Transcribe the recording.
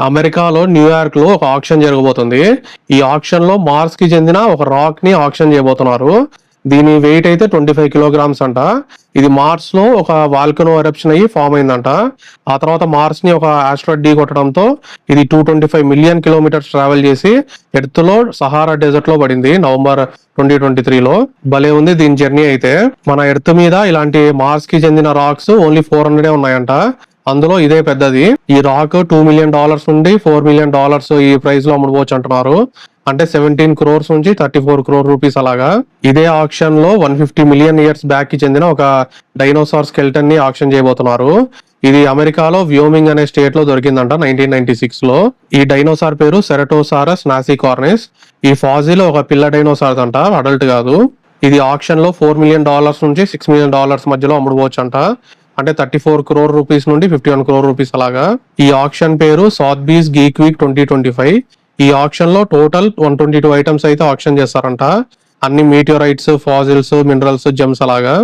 అమెరికాలో న్యూయార్క్ లో ఒక ఆక్షన్ జరగబోతుంది. ఈ ఆక్షన్ లో మార్స్ కి చెందిన ఒక రాక్ ని ఆక్షన్ చేయబోతున్నారు. దీని వెయిట్ అయితే 25 కిలోగ్రామ్స్ అంట. ఇది మార్స్ లో ఒక వాల్కనో ఎరప్షన్ అయ్యి ఫామ్ అయిందంట. ఆ తర్వాత మార్స్ ని ఒక ఆస్ట్రాయిడ్ ఢీ కొట్టడంతో ఇది 225 మిలియన్ కిలోమీటర్స్ ట్రావెల్ చేసి ఎర్త్ లో సహారా డెజర్ట్ లో పడింది నవంబర్ 2023లో. భలే ఉంది దీని జర్నీ అయితే. మన ఎర్త్ మీద ఇలాంటి మార్స్ కి చెందిన రాక్స్ ఓన్లీ 400 ఉన్నాయంట. అందులో ఇదే పెద్దది. ఈ రాక్ $2 మిలియన్ నుండి $4 మిలియన్ ఈ ప్రైస్ లో అమ్ముడుపోవచ్చు అంటున్నారు. అంటే 17 crores నుంచి 34 crore రూపీస్ అలాగా. ఇదే ఆక్షన్ లో 150 మిలియన్ ఇయర్స్ బ్యాక్ కి చెందిన ఒక డైనోసార్ స్కెల్టన్ ని ఆక్షన్ చేయబోతున్నారు. ఇది అమెరికాలో వ్యోమింగ్ అనే స్టేట్ లో దొరికిందంట 1996 లో. ఈ డైనోసార్ పేరు సెరటోసారస్ నాసికార్నిస్. ఈ ఫాజిల్ ఒక పిల్ల డైనోసార్ అంట, అడల్ట్ కాదు. ఇది ఆక్షన్ లో $4 మిలియన్ నుంచి $6 మిలియన్ మధ్యలో అమ్ముడుపోవచ్చు అంట. అంటే 34 crore రూపీస్ నుండి 51 crore రూపీస్ అలాగా. ఈ ఆక్షన్ పేరు సాత్బీస్ గీక్ వీక్ 2025. ఈ ఆక్షన్ లో టోటల్ 122 ఐటమ్స్ అయితే ఆక్షన్ చేస్తారంట. అన్ని మీటియోరైట్స్, ఫాజిల్స్, మినరల్స్, జెమ్స్ అలాగా.